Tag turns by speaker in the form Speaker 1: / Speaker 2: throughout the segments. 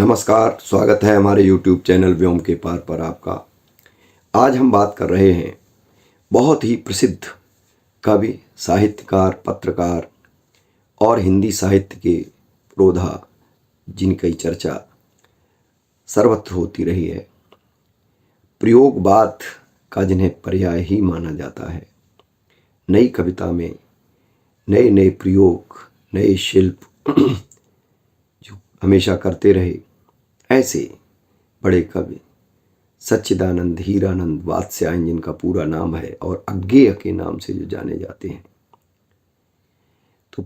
Speaker 1: नमस्कार, स्वागत है हमारे YouTube चैनल व्योम के पार पर आपका। आज हम बात कर रहे हैं बहुत ही प्रसिद्ध कवि, साहित्यकार, पत्रकार और हिंदी साहित्य के पुरोधा जिनकी चर्चा सर्वत्र होती रही है, प्रयोगवाद का जिन्हें पर्याय ही माना जाता है। नई कविता में नए नए प्रयोग, नए शिल्प जो हमेशा करते रहे, ऐसे बड़े कवि सच्चिदानंद हीरानंद वात्स्यायन, जिनका पूरा नाम है और अज्ञेय के नाम से जो जाने जाते हैं। तो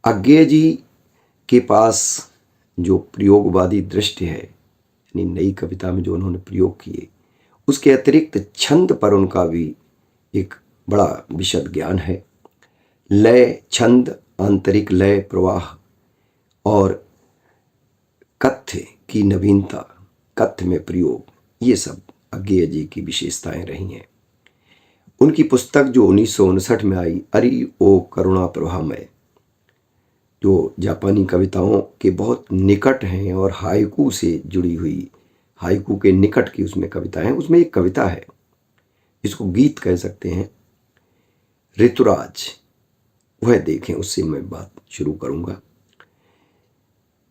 Speaker 1: अज्ञेय जी के पास जो प्रयोगवादी दृष्टि है, यानी नई कविता में जो उन्होंने प्रयोग किए, उसके अतिरिक्त छंद पर उनका भी एक बड़ा विशद ज्ञान है। लय, छंद, आंतरिक लय प्रवाह और कथ्य की नवीनता, कथ्य में प्रयोग, ये सब अज्ञेय जी की विशेषताएं रही हैं। उनकी पुस्तक जो 1959 में आई, अरि ओ करुणा प्रभामय, जो जापानी कविताओं के बहुत निकट हैं और हाइकू से जुड़ी हुई, हाइकू के निकट की उसमें कविताएं हैं। उसमें एक कविता है, इसको गीत कह सकते हैं, ऋतुराज, वह देखें, उससे मैं बात शुरू करूंगा।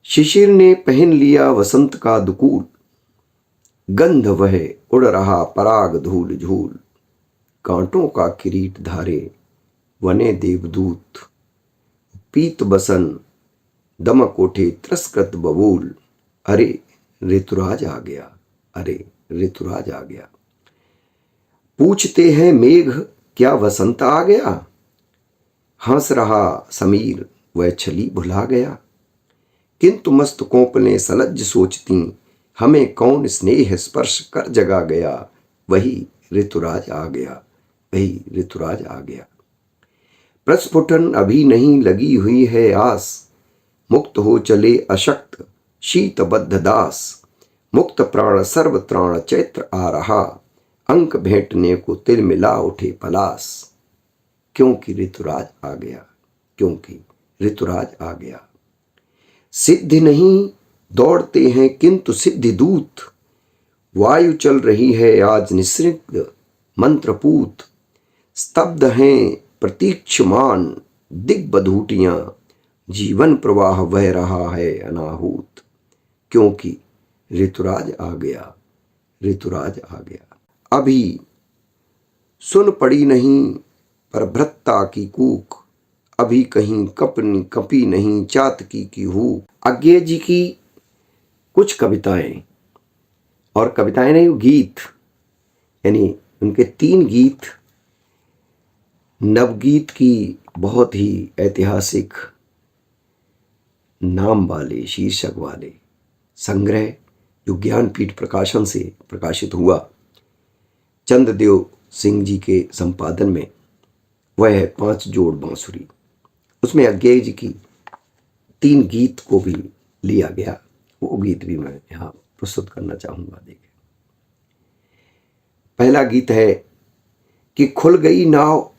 Speaker 1: शिशिर ने पहन लिया वसंत का दुकूल, गंध वह उड़ रहा पराग धूल झूल, कांटों का किरीट धारे वने देवदूत, पीत बसन दमक उठे तिरस्कृत बबूल, अरे ऋतुराज आ गया, अरे ऋतुराज आ गया। पूछते हैं मेघ क्या वसंत आ गया, हंस रहा समीर वह छली भुला गया, किंतु मस्तकों ने सलज्ज सोचती, हमें कौन स्नेह स्पर्श कर जगा गया, वही ऋतुराज आ गया, वही ऋतुराज आ गया। प्रस्फुटन अभी नहीं लगी हुई है आस, मुक्त हो चले अशक्त शीतबद्ध दास, मुक्त प्राण सर्व त्राण चैत्र आ रहा, अंक भेंटने को तिल मिला उठे पलास, क्योंकि ऋतुराज आ गया, क्योंकि ऋतुराज आ गया। सिद्धि नहीं दौड़ते हैं किंतु सिद्धि दूत, वायु चल रही है आज निसृत मंत्रपूत, स्तब्ध हैं प्रतीक्षमान दिग्बधूटियां, जीवन प्रवाह बह रहा है अनाहूत, क्योंकि ऋतुराज आ गया, ऋतुराज आ गया। अभी सुन पड़ी नहीं परभृत्ता की कूक, अभी कहीं कपी नहीं चातकी की हूक। अज्ञेय जी की कुछ कविताएं, और कविताएं नहीं, गीत, यानी उनके 3 गीत नवगीत की बहुत ही ऐतिहासिक नाम वाले, शीर्षक वाले संग्रह, जो ज्ञानपीठ प्रकाशन से प्रकाशित हुआ, चंद्रदेव सिंह जी के संपादन में, वह है 5 जोड़ बांसुरी। उसमें अज्ञेय जी की 3 गीत को भी लिया गया, वो गीत भी मैं यहाँ प्रस्तुत करना चाहूँगा। देखें, पहला गीत है कि खुल गई नाव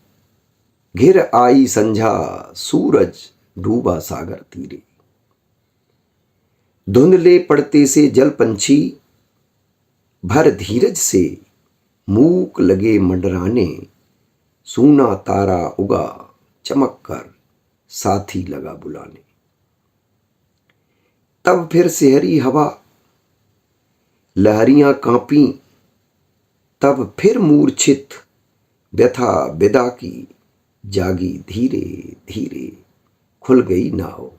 Speaker 1: घिर आई संझा, सूरज डूबा सागर तीरे, धुंधले पड़ते से जल पंछी भर धीरज से मूक लगे मंडराने, सूना तारा उगा चमक कर साथी लगा बुलाने, तब फिर सेहरी हवा लहरियां कांपी, तब फिर मूर्छित व्यथा विदा की, जागी धीरे धीरे खुल गई नाव,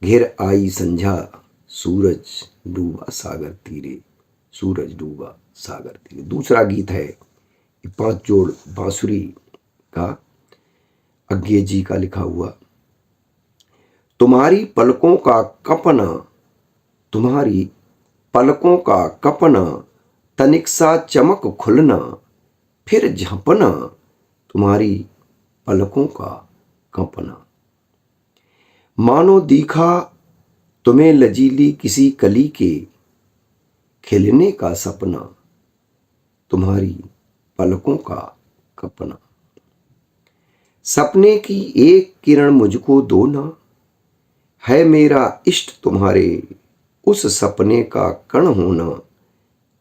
Speaker 1: घिर आई संझा, सूरज डूबा सागर तीरे, सूरज डूबा सागर तीरे। दूसरा गीत है 5 जोड़ बांसुरी का, अज्ञेय जी का लिखा हुआ। तुम्हारी पलकों का कपना, तुम्हारी पलकों का कपना, तनिक सा चमक खुलना, फिर झपना, तुम्हारी पलकों का कंपना, मानो दिखा तुम्हें लजीली किसी कली के खिलने का सपना, तुम्हारी पलकों का कपना, सपने की एक किरण मुझको दो ना, है मेरा इष्ट तुम्हारे उस सपने का कण होना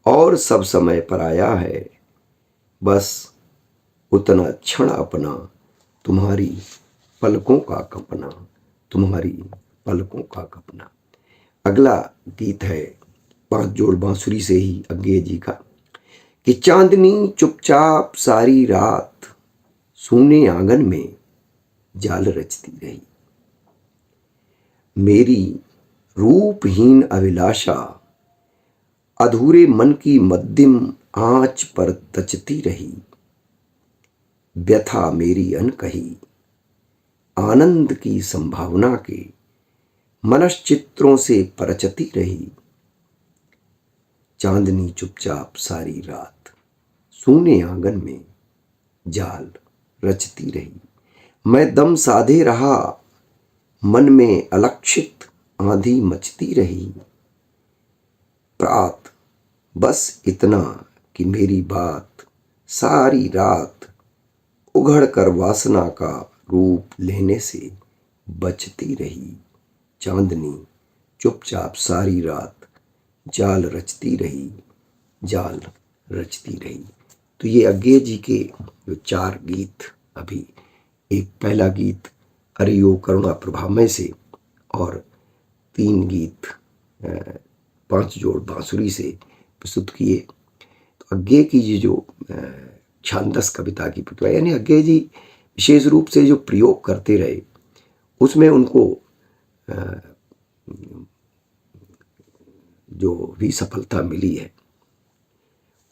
Speaker 1: और सब समय पर आया है, बस उतना क्षण अपना, तुम्हारी पलकों का कपना, तुम्हारी पलकों का कपना। अगला गीत है 5 जोड़ बांसुरी से ही अज्ञे जी का, कि चांदनी चुपचाप सारी रात सूने आंगन में जाल रचती रही। मेरी रूपहीन अभिलाषा अधूरे मन की मध्यम आंच पर तचती रही। व्यथा मेरी अनकही आनंद की संभावना के मनश्चित्रों से परचती रही। चांदनी चुपचाप सारी रात सूने आंगन में जाल रचती रही। मैं दम साधे रहा, मन में अलक्षित आंधी मचती रही। प्रात बस इतना कि मेरी बात सारी रात उघड़ कर वासना का रूप लेने से बचती रही। चांदनी चुपचाप सारी रात जाल रचती रही, जाल रचती रही। तो ये अज्ञे जी के जो 4 गीत, अभी एक पहला गीत अरे ओ करुणा प्रभामय से और 3 गीत 5 जोड़ बांसुरी से प्रस्तुत किए। तो अज्ञे की ये जो छांदस कविता की प्रतिभा, यानी अज्ञे जी विशेष रूप से जो प्रयोग करते रहे उसमें उनको जो भी सफलता मिली है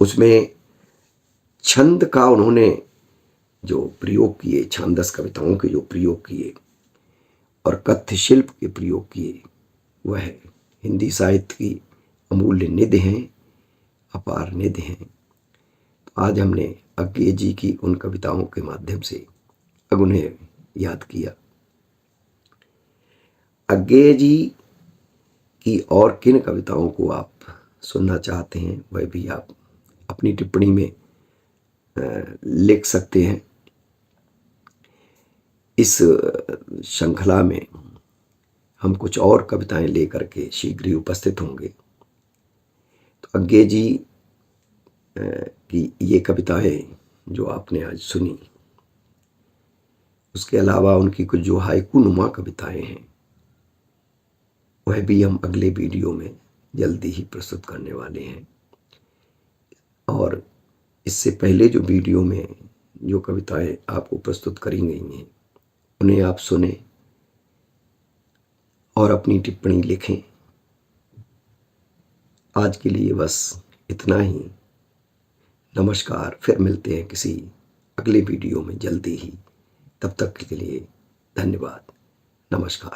Speaker 1: उसमें छंद का उन्होंने जो प्रयोग किए, छांदस कविताओं के जो प्रयोग किए और कथ्य शिल्प के प्रयोग किए, वह हिंदी साहित्य की अमूल्य निधि हैं, अपार निधि हैं। तो आज हमने अज्ञे जी की उन कविताओं के माध्यम से अब उन्हें याद किया। अज्ञे जी की और किन कविताओं को आप सुनना चाहते हैं वह भी आप अपनी टिप्पणी में लिख सकते हैं। इस श्रृंखला में हम कुछ और कविताएं लेकर के शीघ्र ही उपस्थित होंगे। तो अज्ञे जी की ये कविताएं जो आपने आज सुनी, उसके अलावा उनकी कुछ जो हाइकू नुमा कविताएं हैं वह भी हम अगले वीडियो में जल्दी ही प्रस्तुत करने वाले हैं। और इससे पहले जो वीडियो में जो कविताएं आपको प्रस्तुत करी गई हैं उन्हें आप सुने और अपनी टिप्पणी लिखें। आज के लिए बस इतना ही। नमस्कार, फिर मिलते हैं किसी अगले वीडियो में जल्दी ही। तब तक के लिए धन्यवाद। नमस्कार।